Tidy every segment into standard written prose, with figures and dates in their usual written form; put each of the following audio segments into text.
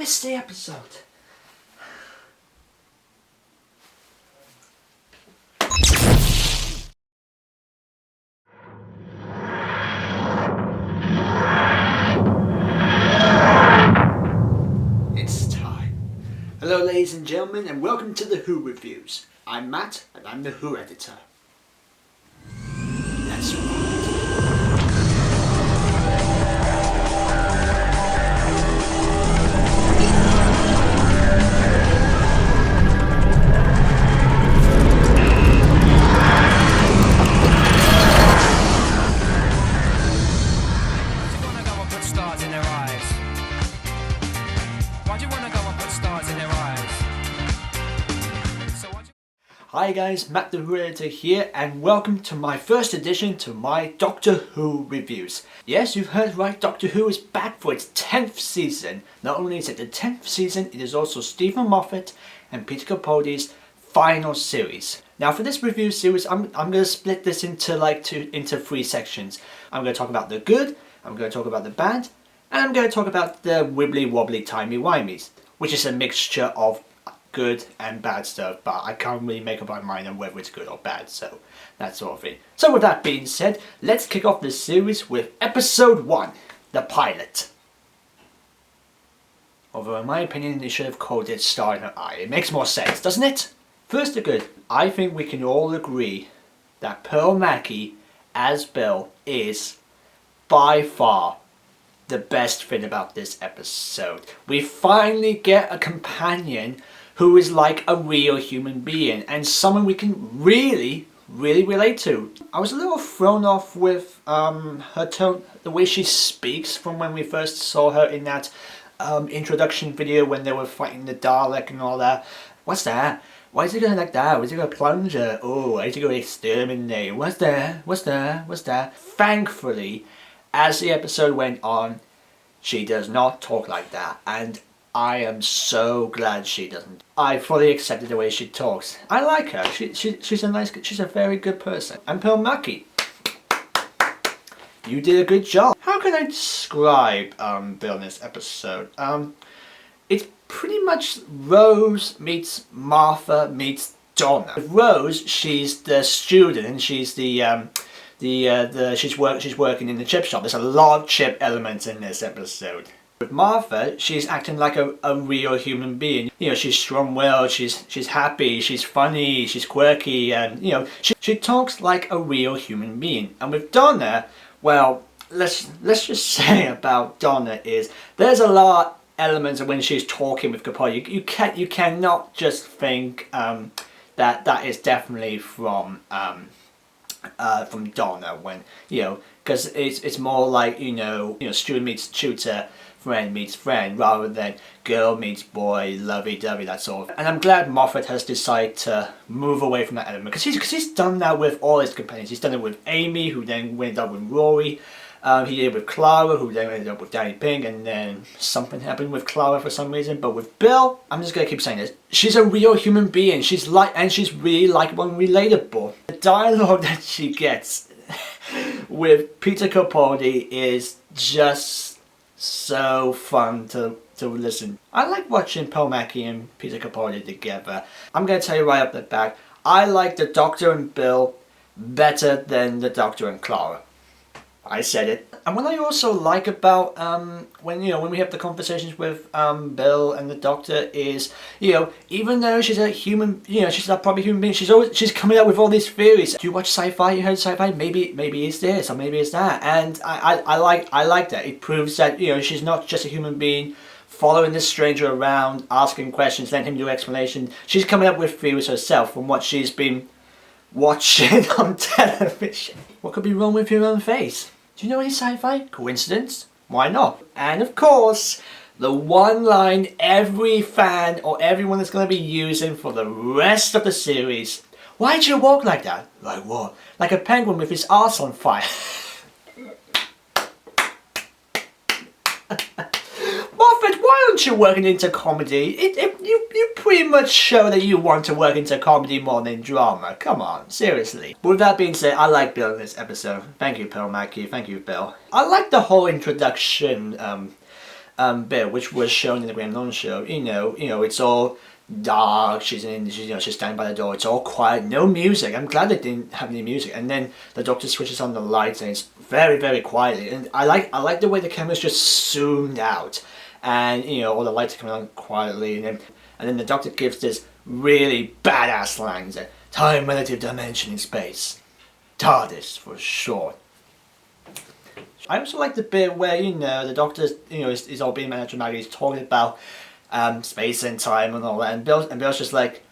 missed the episode. It's time. Hello ladies and gentlemen, and welcome to the Who Reviews. I'm Matt, and I'm the Who editor. That's right. Hi guys, Matt the Who editor here, and welcome to my first edition to my Doctor Who reviews. Yes, you've heard right, Doctor Who is back for its 10th season. Not only is it the 10th season, it is also Stephen Moffat and Peter Capaldi's final series. Now for this review series, I'm going to split this into three sections. I'm going to talk about the good, I'm going to talk about the bad, and I'm going to talk about the wibbly wobbly timey wimeys, which is a mixture of good and bad stuff, but I can't really make up my mind on whether it's good or bad, so that sort of thing. So with that being said, let's kick off this series with episode 1, the pilot. Although in my opinion they should have called it Star in Her Eye. It makes more sense, doesn't it? First the good. I think we can all agree that Pearl Mackie as Bill is by far the best thing about this episode. We finally get a companion who is like a real human being and someone we can really relate to. I was a little thrown off with her tone, the way she speaks from when we first saw her in that introduction video when they were fighting the Dalek and all that. What's that? Why is it going like that? Where's it going to plunger? Oh, why is it going to exterminate? What's that? Thankfully, as the episode went on, she does not talk like that, and I am so glad she doesn't. I fully accepted the way she talks. I like her. She's a very good person. And Pearl Mackie, you did a good job. How can I describe Bill in this episode? It's pretty much Rose meets Martha meets Donna. With Rose, she's the student and she's she's working in the chip shop. There's a lot of chip elements in this episode. With Martha, she's acting like a real human being. You know, she's strong-willed, she's happy, she's funny, she's quirky, and you know, she talks like a real human being. And with Donna, well, let's just say about Donna is there's a lot of elements of when she's talking with Capaldi. You cannot just think that is definitely from Donna, when you know, because it's more like you know student meets tutor, friend meets friend, rather than girl meets boy, lovey-dovey, that sort of. And I'm glad Moffat has decided to move away from that element, because he's done that with all his companions. He's done it with Amy, who then went up with Rory. He did it with Clara, who then ended up with Danny Pink, and then something happened with Clara for some reason. But with Bill, I'm just gonna keep saying this. She's a real human being. She's really likable and relatable. The dialogue that she gets with Peter Capaldi is just so fun to listen. I like watching Pearl Mackie and Peter Capaldi together. I'm gonna tell you right up the back, I like the Doctor and Bill better than the Doctor and Clara. I said it. And what I also like about when we have the conversations with Bill and the Doctor is, you know, even though she's a human, you know, she's a proper human being, she's coming up with all these theories. Do you watch sci-fi? You heard sci-fi? Maybe it's this or maybe it's that. And I like that. It proves that, you know, she's not just a human being following this stranger around, asking questions, letting him do explanations. She's coming up with theories herself from what she's been watching on television. What could be wrong with your own face? Do you know any sci-fi? Coincidence? Why not? And of course, the one line every fan or everyone is going to be using for the rest of the series. Why'd you walk like that? Like what? Like a penguin with his arse on fire. Moffat, why aren't you working into comedy? You pretty much show that you want to work into comedy more than drama. Come on, seriously. But with that being said, I like Bill in this episode. Thank you, Pearl Mackie. Thank you, Bill. I like the whole introduction bit, which was shown in the Graham Norton show, it's all dark. She's standing by the door. It's all quiet, no music. I'm glad they didn't have any music. And then the doctor switches on the lights, and it's very, very quietly. And I like the way the camera's just zoomed out, and all the lights are coming on quietly, and then the doctor gives this really badass line, that time relative dimension in space, TARDIS for short. I also like the bit where the doctor is all being melodramatic. He's talking about space and time and all that, and Bill's just like,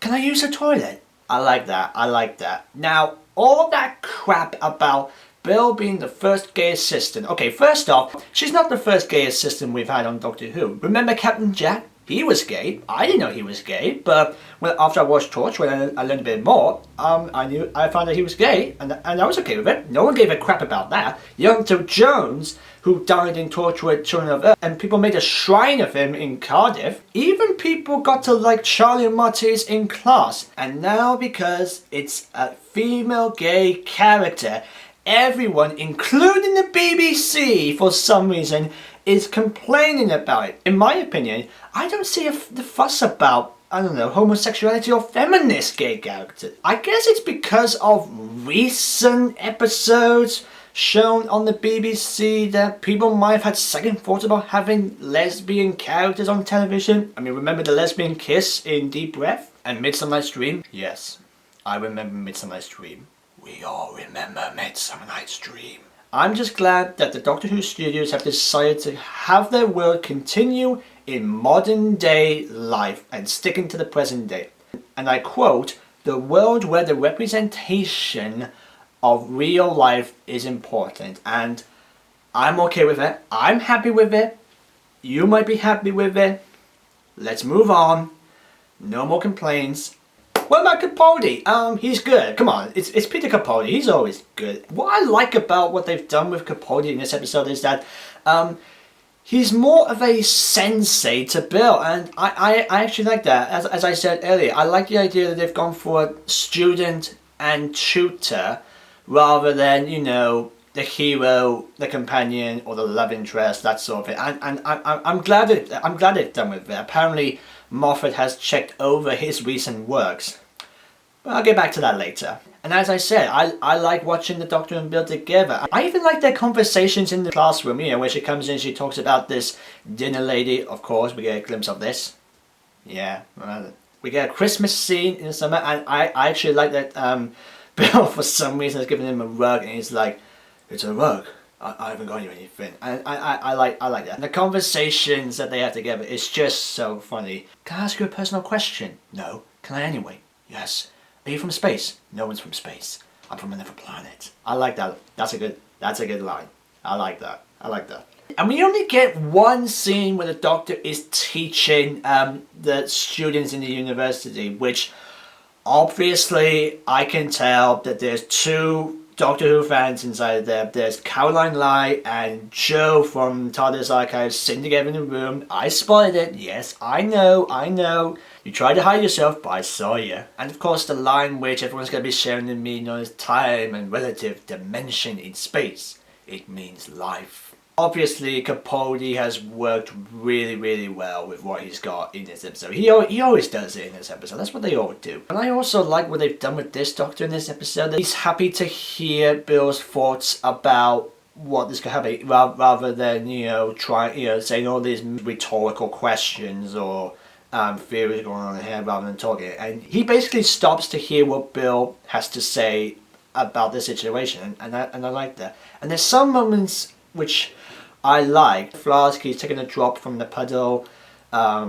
can I use the toilet? I like that. Now, all that crap about Bill being the first gay assistant. Okay, first off, she's not the first gay assistant we've had on Doctor Who. Remember Captain Jack? He was gay. I didn't know he was gay, but after I watched Torch, when I learned a bit more, I found that he was gay, and I was okay with it. No one gave a crap about that. Young Joe Jones, who died in Torchwood Children of Earth, and people made a shrine of him in Cardiff. Even people got to like Charlie and Marty's in Class. And now, because it's a female gay character, everyone, including the BBC, for some reason, is complaining about it. In my opinion, I don't see the fuss about, homosexuality or feminist gay characters. I guess it's because of recent episodes shown on the BBC that people might have had second thoughts about having lesbian characters on television. I mean, remember the lesbian kiss in Deep Breath and Midsummer Night's Dream? Yes, I remember Midsummer Night's Dream. We all remember Midsummer Night's Dream. I'm just glad that the Doctor Who studios have decided to have their world continue in modern day life and sticking to the present day. And I quote, the world where the representation of real life is important. And I'm okay with it. I'm happy with it. You might be happy with it. Let's move on. No more complaints. What about Capaldi? He's good. Come on, it's Peter Capaldi. He's always good. What I like about what they've done with Capaldi in this episode is that he's more of a sensei to Bill, and I actually like that. As I said earlier, I like the idea that they've gone for student and tutor rather than the hero, the companion, or the love interest, that sort of thing. And I'm glad they've done with it. Apparently, Moffat has checked over his recent works. But I'll get back to that later. And as I said, I like watching the Doctor and Bill together. I even like their conversations in the classroom, where she comes in, she talks about this dinner lady. Of course, we get a glimpse of this. Yeah, we get a Christmas scene in the summer, and I actually like that Bill, for some reason, has given him a rug, and he's like, it's a rug. I haven't got you anything. And I like that. And the conversations that they have together is just so funny. Can I ask you a personal question? No. Can I anyway? Yes. Are you from space? No one's from space. I'm from another planet. I like that. That's a good line. I like that. And we only get one scene where the Doctor is teaching the students in the university, which obviously I can tell that there's two Doctor Who fans inside there. There's Caroline Light and Joe from TARDIS Archives sitting together in the room. I spotted it. Yes, I know. You tried to hide yourself, but I saw you. And of course the line which everyone's going to be sharing with me, known as time and relative dimension in space. It means life. Obviously, Capaldi has worked really, really well with what he's got in this episode. He always does it in this episode. That's what they all do. And I also like what they've done with this Doctor in this episode. He's happy to hear Bill's thoughts about what this could happen, rather than saying all these rhetorical questions or theories going on in here, rather than talking. And he basically stops to hear what Bill has to say about the situation, and I like that. And there's some moments which I like. Flask, he's taking a drop from the puddle,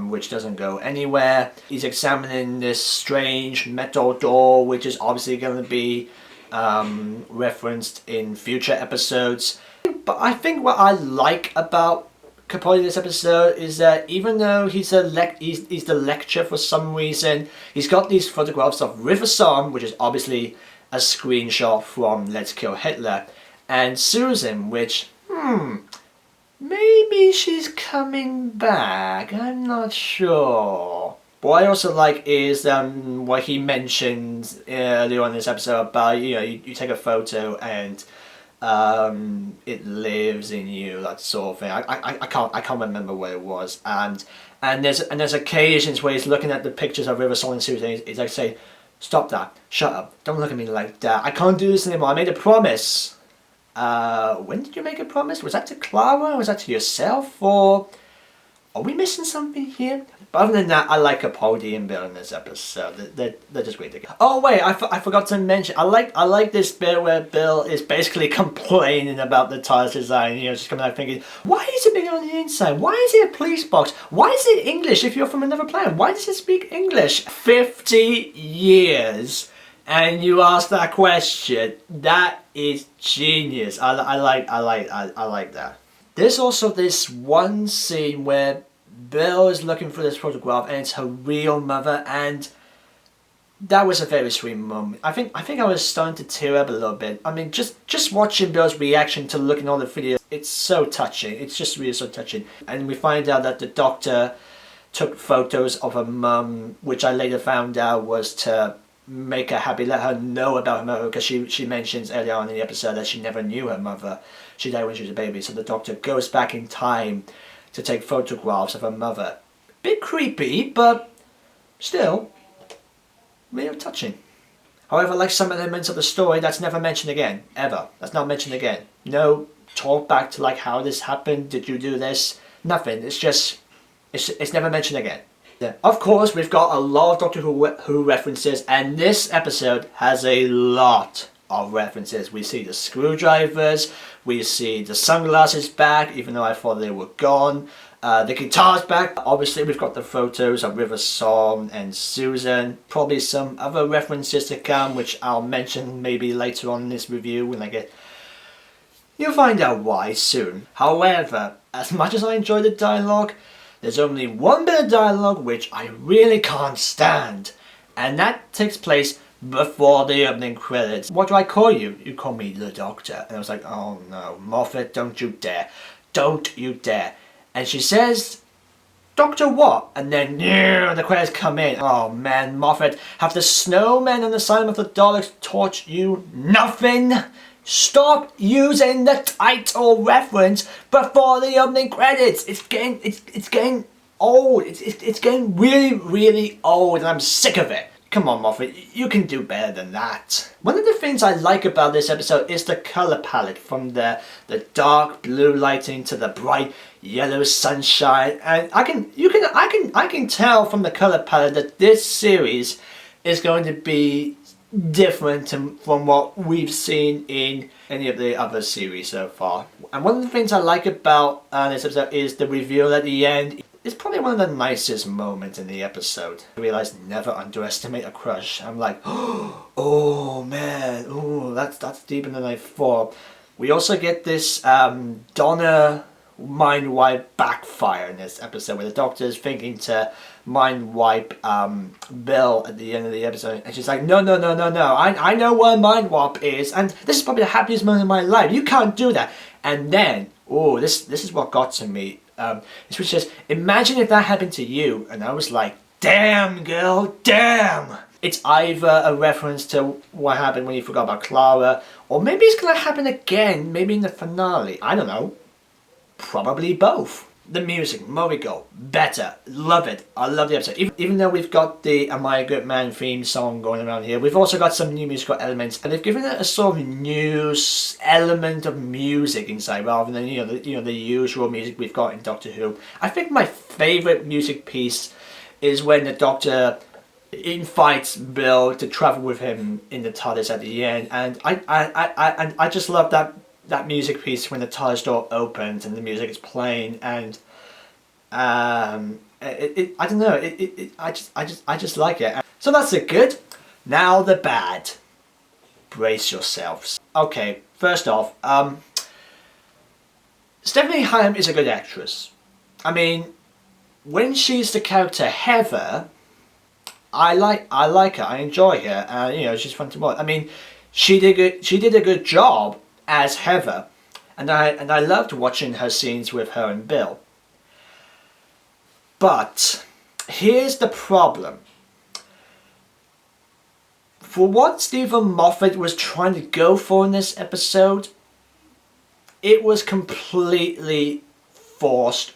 which doesn't go anywhere. He's examining this strange metal door, which is obviously going to be referenced in future episodes. But I think what I like about Capaldi in this episode is that even though he's the lecturer for some reason, he's got these photographs of River Song, which is obviously a screenshot from Let's Kill Hitler, and Susan, which maybe she's coming back. I'm not sure. What I also like is what he mentions earlier on in this episode about you take a photo and It lives in you, that sort of thing. I can't remember what it was. And there's occasions where he's looking at the pictures of River Song and Susan, and he's like saying, "Stop that! Shut up! Don't look at me like that! I can't do this anymore. I made a promise." When did you make a promise? Was that to Clara? Was that to yourself? Or are we missing something here? But other than that, I like Capaldi and Bill in this episode. They're just great together. Oh wait, I forgot to mention. I like this bit where Bill is basically complaining about the TARDIS design. You know, just coming out thinking, why is it big on the inside? Why is it a police box? Why is it English if you're from another planet? Why does it speak English? 50 years, and you ask that question. That is genius. I like that. There's also this one scene where Bill is looking for this photograph and it's her real mother, and that was a very sweet moment. I think I was starting to tear up a little bit. I mean, just watching Bill's reaction to looking at all the videos, it's so touching. It's just really so touching. And we find out that the doctor took photos of her mum, which I later found out was to make her happy, let her know about her mother, because she mentions earlier on in the episode that she never knew her mother. She died when she was a baby, so the doctor goes back in time to take photographs of her mother. Bit creepy, but still really touching. However, like some elements of the story, that's never mentioned again, ever. That's not mentioned again. No talk back to like how this happened, did you do this? Nothing. It's just, it's never mentioned again. Yeah. Of course, we've got a lot of Doctor Who references, and this episode has a lot of references. We see the screwdrivers, we see the sunglasses back, even though I thought they were gone. The guitar's back. Obviously, we've got the photos of River Song and Susan. Probably some other references to come, which I'll mention maybe later on in this review when I get... You'll find out why soon. However, as much as I enjoy the dialogue, there's only one bit of dialogue which I really can't stand, and that takes place before the opening credits. What do I call you? You call me the Doctor. And I was like, oh no, Moffat, don't you dare. Don't you dare. And she says, Doctor what? And then the credits come in. Oh man, Moffat, have the snowmen and the Silence of the Daleks taught you nothing? Stop using the title reference before the opening credits. It's getting old. It's getting really old, and I'm sick of it. Come on, Moffat, you can do better than that. One of the things I like about this episode is the color palette, from the dark blue lighting to the bright yellow sunshine, and I can tell from the color palette that this series is going to be different from what we've seen in any of the other series so far. And one of the things I like about this episode is the reveal at the end. It's probably one of the nicest moments in the episode. I realized never underestimate a crush. I'm like, oh man, oh that's deeper than I thought. We also get this Donna mind wipe backfire in this episode, where the Doctor is thinking to mind wipe Bill at the end of the episode, and she's like, no, I know what a mind wipe is, and this is probably the happiest moment of my life. You can't do that. And then, oh, this is what got to me. It's which says, imagine if that happened to you. And I was like, damn girl, damn. It's either a reference to what happened when you forgot about Clara, or maybe it's gonna happen again, maybe in the finale. I don't know. Probably both. The music, Morigo, better, love it. I love the episode. Even though we've got the Am I a Good Man theme song going around here, we've also got some new musical elements, and they've given it a sort of new element of music inside, rather than the usual music we've got in Doctor Who. I think my favourite music piece is when the Doctor invites Bill to travel with him in the TARDIS at the end, and I just love that music piece when the TARDIS door opens and the music is playing, and I don't know, I just like it. So that's the good. Now the bad. Brace yourselves. Okay, first off, Stephanie Hyam is a good actress. I mean, when she's the character Heather, I like her. I enjoy her. She's fun to watch. I mean, she did a good job as Heather, and I loved watching her scenes with her and Bill. But here's the problem. For what Stephen Moffat was trying to go for in this episode, it was completely forced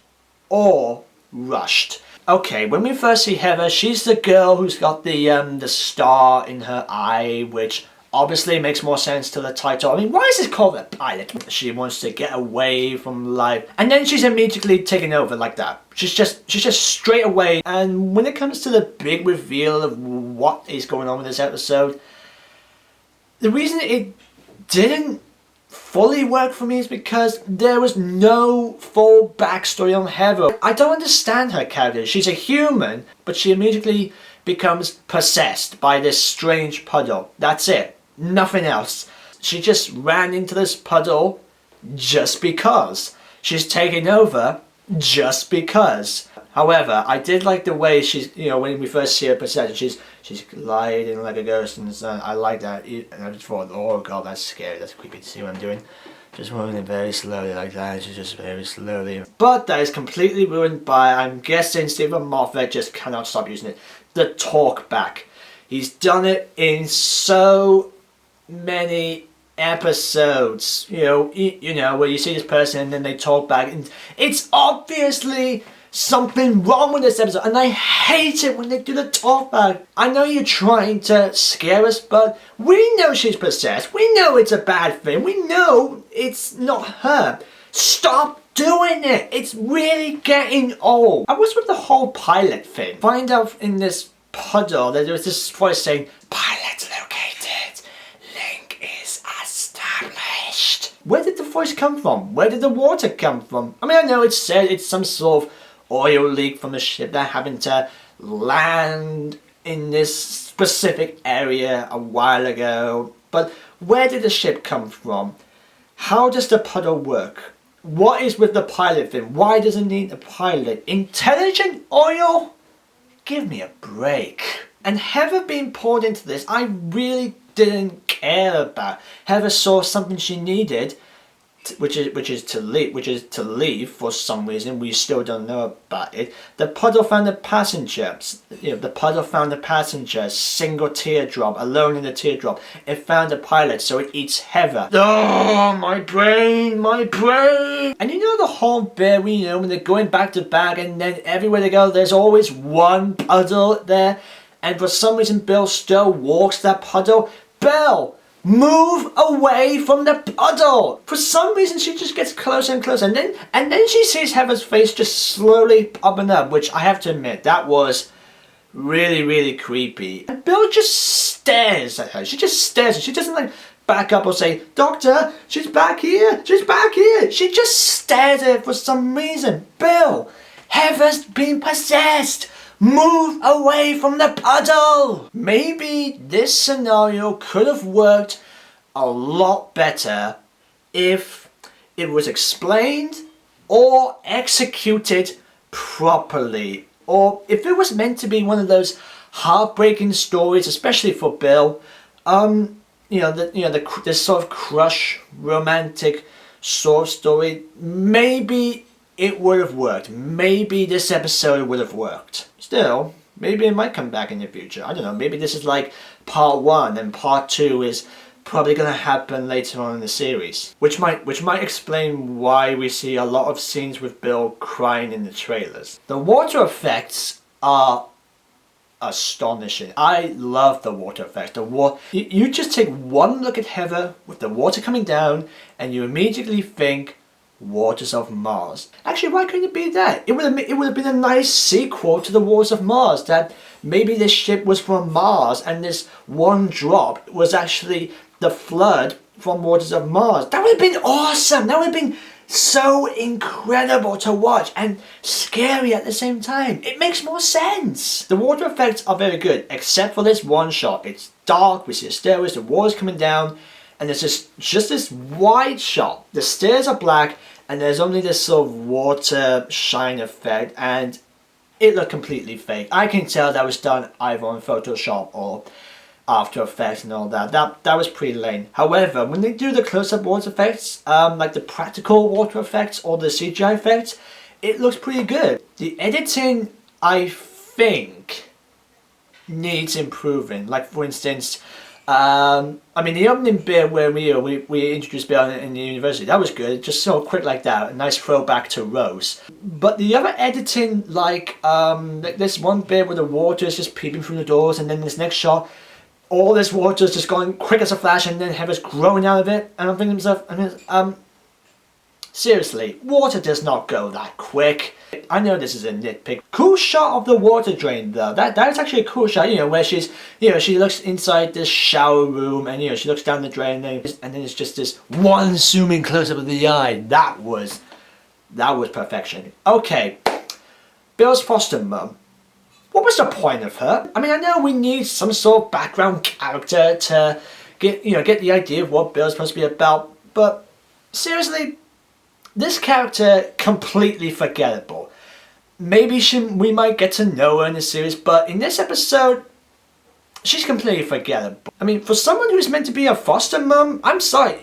or rushed. Okay, when we first see Heather, she's the girl who's got the star in her eye, which obviously makes more sense to the title. I mean, why is it called a pilot? She wants to get away from life, and then she's immediately taken over like that. She's just straight away. And when it comes to the big reveal of what is going on with this episode, the reason it didn't fully work for me is because there was no full backstory on Heather. I don't understand her character. She's a human, but she immediately becomes possessed by this strange puddle. That's it. Nothing else. She just ran into this puddle just because. She's taken over just because. However, I did like the way she's, you know, when we first see her possessed, she's gliding like a ghost in the sun. I like that. And I just thought, oh god, that's scary. That's creepy to see what I'm doing. Just moving very slowly like that. She's just very slowly. But that is completely ruined by, I'm guessing, Stephen Moffat just cannot stop using it. The talk back. He's done it in so many episodes. You know, where you see this person and then they talk back, and it's obviously something wrong with this episode, and I hate it when they do the talk back. I know you're trying to scare us, but we know she's possessed. We know it's a bad thing. We know it's not her. Stop doing it. It's really getting old. I was with the whole pilot thing. Find out in this puddle that there was this voice saying, "Pilot located. Link is established." Where did the voice come from? Where did the water come from? I mean, I know it said it's some sort of oil leak from the ship that happened to land in this specific area a while ago. But where did the ship come from? How does the puddle work? What is with the pilot thing? Why does it need a pilot? Intelligent oil? Give me a break. And Heather being poured into this, I really didn't care about. Heather saw something she needed, which is to leave for some reason. We still don't know about it. The puddle found the passenger. The puddle found the passenger. Single teardrop, alone in the teardrop. It found the pilot, so it eats Heather. Oh, my brain, my brain. And you know the whole bit, when they're going back to back, and then everywhere they go, there's always one puddle there. And for some reason, Bill still walks that puddle. Bill, move away from the puddle! For some reason she just gets closer and closer, and then she sees Heather's face just slowly popping up, which I have to admit, that was really, really creepy. And Bill just stares at her. She just stares. She doesn't like back up or say, "Doctor, she's back here, she's back here." She just stares at it for some reason. Bill, Heather's been possessed. Move away from the puddle! Maybe this scenario could have worked a lot better if it was explained or executed properly. Or if it was meant to be one of those heartbreaking stories, especially for Bill, this sort of crush romantic sort of story, maybe it would have worked. Maybe this episode would have worked. Still, maybe it might come back in the future. I don't know. Maybe this is like part 1 and part 2 is probably going to happen later on in the series. Which might explain why we see a lot of scenes with Bill crying in the trailers. The water effects are astonishing. I love the water effects. You just take one look at Heather with the water coming down and you immediately think, Waters of Mars. Actually, why couldn't it be that? It would have been a nice sequel to the Waters of Mars, that maybe this ship was from Mars and this one drop was actually the flood from Waters of Mars. That would have been awesome. That would have been so incredible to watch and scary at the same time. It makes more sense. The water effects are very good, except for this one shot. It's dark, we see the stairways, the water's coming down, and there's just this wide shot. The stairs are black, and there's only this sort of water shine effect, and it looked completely fake. I can tell that was done either on Photoshop or After Effects and all that. That was pretty lame. However, when they do the close-up water effects, like the practical water effects or the CGI effects, it looks pretty good. The editing, I think, needs improving. Like, for instance, I mean, the opening bit where we introduced Bill in the university, that was good. Just so quick like that, a nice throwback to Rose. But the other editing, like this one bit where the water is just peeping through the doors, and then this next shot, all this water is just going quick as a flash, and then Heather's growing out of it. And I'm thinking to myself, seriously, water does not go that quick. I know this is a nitpick. Cool shot of the water drain though. That's actually a cool shot, where she's, she looks inside this shower room and, she looks down the drain and then it's just this one zooming close up of the eye. That was perfection. Okay, Bill's foster mum. What was the point of her? I mean, I know we need some sort of background character to get the idea of what Bill's supposed to be about, but seriously, this character, completely forgettable. Maybe we might get to know her in the series, but in this episode, she's completely forgettable. I mean, for someone who's meant to be a foster mum, I'm sorry,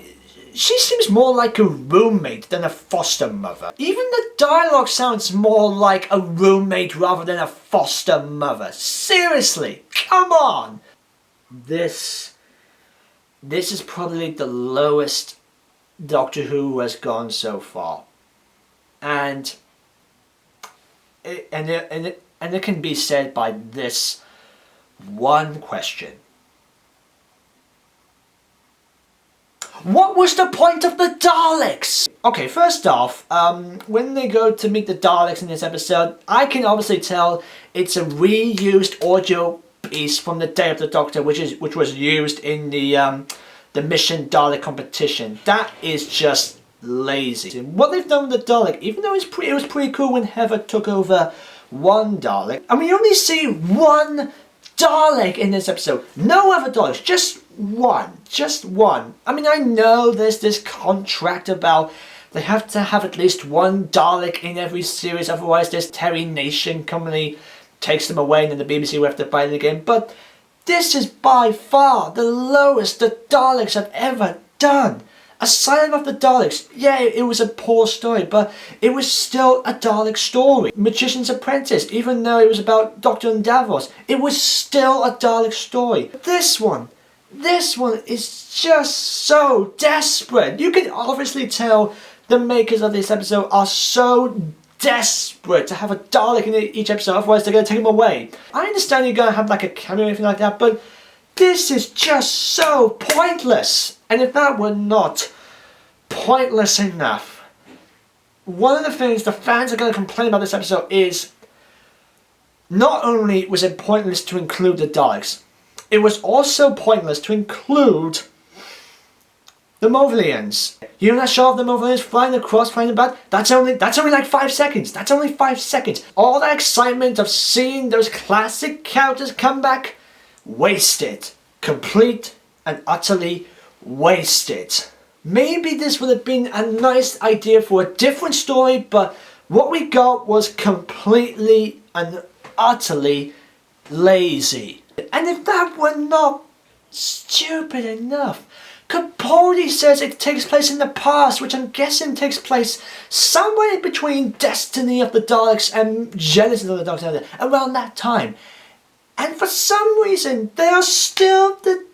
she seems more like a roommate than a foster mother. Even the dialogue sounds more like a roommate rather than a foster mother. Seriously, come on! This is probably the lowest Doctor Who has gone so far, and it can be said by this one question: what was the point of the Daleks? Okay, first off, when they go to meet the Daleks in this episode, I can obviously tell it's a reused audio piece from the Day of the Doctor, which was used in the Mission Dalek competition. That is just lazy. And what they've done with the Dalek, even though it was pretty cool when Heather took over one Dalek, and we only see one Dalek in this episode. No other Daleks, just one. I mean, I know there's this contract about they have to have at least one Dalek in every series, otherwise this Terry Nation company takes them away and then the BBC will have to buy them again, but this is by far the lowest the Daleks have ever done. Asylum of the Daleks, yeah, it was a poor story, but it was still a Dalek story. Magician's Apprentice, even though it was about Doctor and Davros, it was still a Dalek story. This one is just so desperate. You can obviously tell the makers of this episode are so desperate to have a Dalek in each episode, otherwise they're going to take him away. I understand you're going to have like a cameo or anything like that, but this is just so pointless. And if that were not pointless enough, one of the things the fans are going to complain about this episode is not only was it pointless to include the Daleks, it was also pointless to include the Movilians. You know that shot of the Movilians flying across, flying about? That's only like 5 seconds. That's only 5 seconds. All that excitement of seeing those classic characters come back, wasted. Complete and utterly wasted. Maybe this would have been a nice idea for a different story, but what we got was completely and utterly lazy. And if that were not stupid enough, Capaldi says it takes place in the past, which I'm guessing takes place somewhere in between Destiny of the Daleks and Genesis of the Daleks, around that time. And for some reason, they are still the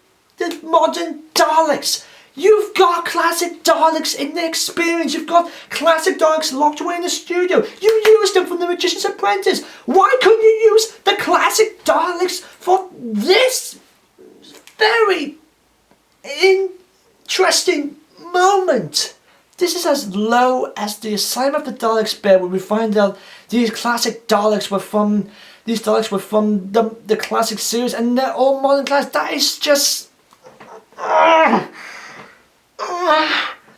modern Daleks. You've got classic Daleks in the experience. You've got classic Daleks locked away in the studio. You used them from The Magician's Apprentice. Why couldn't you use the classic Daleks for this very interesting moment? This is as low as the Asylum of the Daleks bit, where we find out these classic Daleks were from the classic series, and they're all modern class. That is just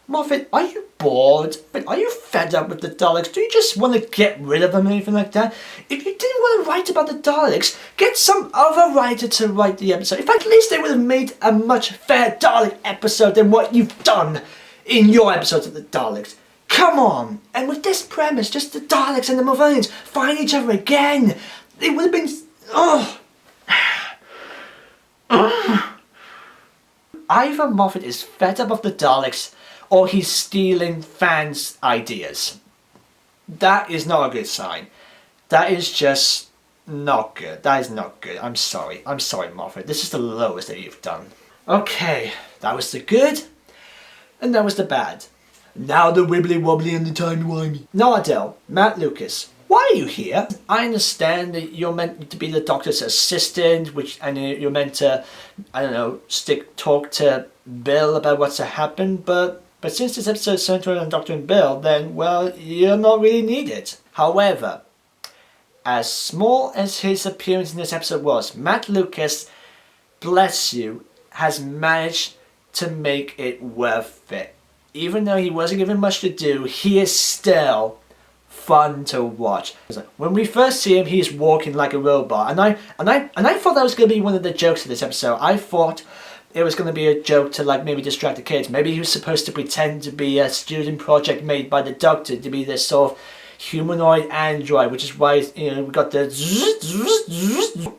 Moffat, are you bored? Are you fed up with the Daleks? Do you just want to get rid of them or anything like that? If you didn't want to write about the Daleks, get some other writer to write the episode. In fact, at least they would have made a much fairer Dalek episode than what you've done in your episodes of the Daleks. Come on! And with this premise, just the Daleks and the Movilians find each other again. It would have been... Either Moffat is fed up of the Daleks, or he's stealing fans' ideas. That is not a good sign. That is just not good. That is not good. I'm sorry. I'm sorry, Moffat. This is the lowest that you've done. Okay, that was the good, and that was the bad. Now the wibbly wobbly and the timey wimey. Now Adele, Matt Lucas, why are you here? I understand that you're meant to be the doctor's assistant, and you're meant to, I don't know, talk to Bill about what's happened, but since this episode is centered on Doctor and Bill, then, well, you're not really needed. However, as small as his appearance in this episode was, Matt Lucas, bless you, has managed to make it worth it. Even though he wasn't given much to do, he is still fun to watch. When we first see him, he's walking like a robot, and I thought that was going to be one of the jokes of this episode. I thought it was going to be a joke to like maybe distract the kids. Maybe he was supposed to pretend to be a student project made by the Doctor, to be this sort of humanoid android, which is why, you know, we got the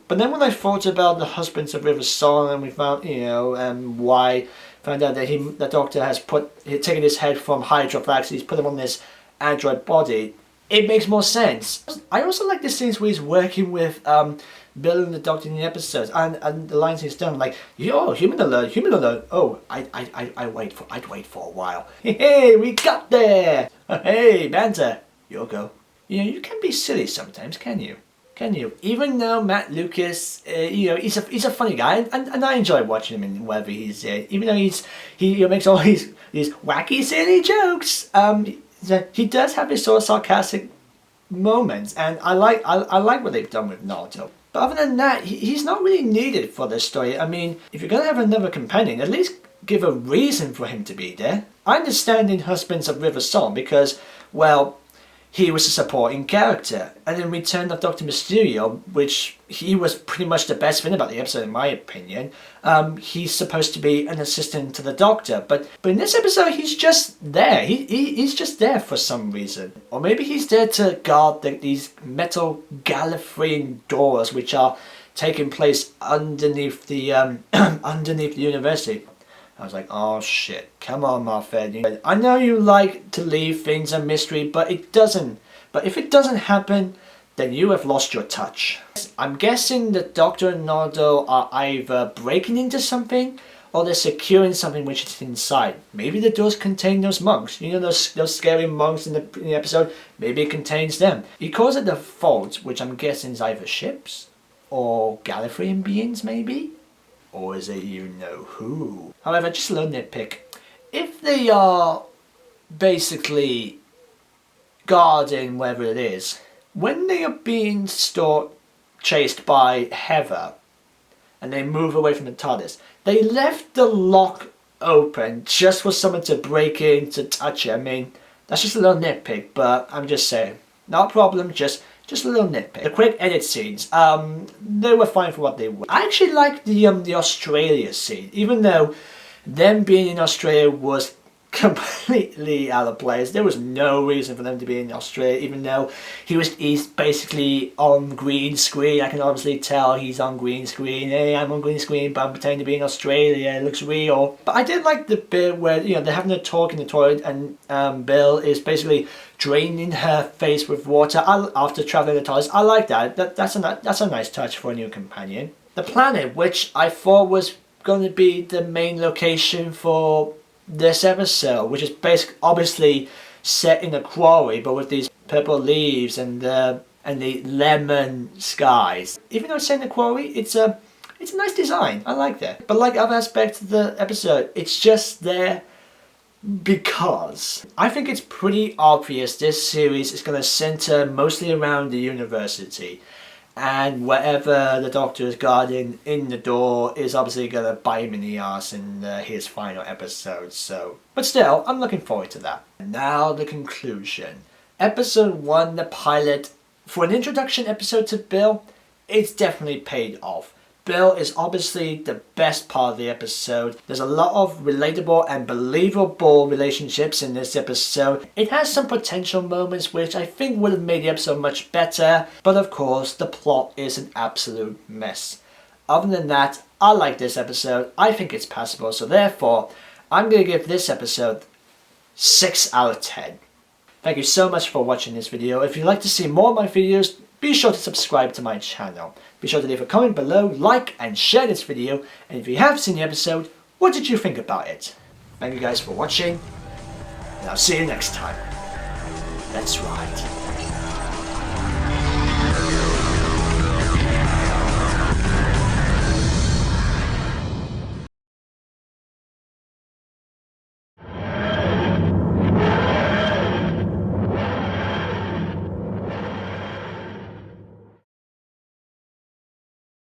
but then when I thought about the husbands of River Song, and we found, you know, why found out that the Doctor has taken his head from Hydra Flax, he's put him on this android body, it makes more sense. I also like the scenes where he's working with Bill and the Doctor in the episodes, and the lines he's done, like, yo, human alert, human alert. Oh, I'd wait for a while. Hey, we got there. Hey, banter. You'll go. You know, you can be silly sometimes, can you? Can you? Even though Matt Lucas, you know, he's a funny guy, and I enjoy watching him in wherever he's in. Even though he makes all these wacky, silly jokes, he does have his sort of sarcastic moments, and I like what they've done with Naruto. But other than that, he's not really needed for this story. I mean, if you're gonna have another companion, at least give a reason for him to be there. I understand in Husbands of River Song because, well, he was a supporting character. And in Return of Dr. Mysterio, which he was pretty much the best thing about the episode in my opinion, he's supposed to be an assistant to the Doctor. But in this episode, he's just there. He's just there for some reason. Or maybe he's there to guard these metal Gallifreyan doors which are taking place underneath the underneath the university. I was like, oh shit, come on, Moffat. I know you like to leave things a mystery, but if it doesn't happen, then you have lost your touch. I'm guessing that Doctor and Nardo are either breaking into something, or they're securing something which is inside. Maybe the doors contain those monks. You know those scary monks in the episode? Maybe it contains them. He calls it the Vault, which I'm guessing is either ships, or Gallifreyan beings, maybe? Or is it you-know-who? However, just a little nitpick. If they are basically guarding wherever it is, when they are being chased by Heather, and they move away from the TARDIS, they left the lock open just for someone to break in to touch it. I mean, that's just a little nitpick, but I'm just saying. Not a problem, just a little nitpick. The quick edit scenes, they were fine for what they were. I actually liked the Australia scene, even though them being in Australia was completely out of place. There was no reason for them to be in Australia, even though he's basically on green screen. I can obviously tell he's on green screen. Hey, I'm on green screen, but I'm pretending to be in Australia. It looks real. But I did like the bit where, you know, they're having a talk in the toilet, and Bill is basically draining her face with water after traveling the TARDIS. I like that. That's a nice touch for a new companion. The planet, which I thought was going to be the main location for this episode, which is basically obviously set in a quarry, but with these purple leaves and the lemon skies. Even though it's set in a quarry, it's a nice design. I like that. But like other aspects of the episode, it's just there because I think it's pretty obvious this series is going to center mostly around the university. And wherever the Doctor is guarding in the door is obviously going to bite him in the ass in his final episode. So, but still, I'm looking forward to that. And now the conclusion. Episode 1, the pilot, for an introduction episode to Bill, it's definitely paid off. Bill is obviously the best part of the episode. There's a lot of relatable and believable relationships in this episode. It has some potential moments which I think would have made the episode much better, but of course the plot is an absolute mess. Other than that, I like this episode. I think it's passable, so therefore I'm going to give this episode 6 out of 10. Thank you so much for watching this video. If you'd like to see more of my videos, be sure to subscribe to my channel. Be sure to leave a comment below, like and share this video, and if you have seen the episode, What did you think about it? Thank you guys for watching, and I'll see you next time. Let's ride.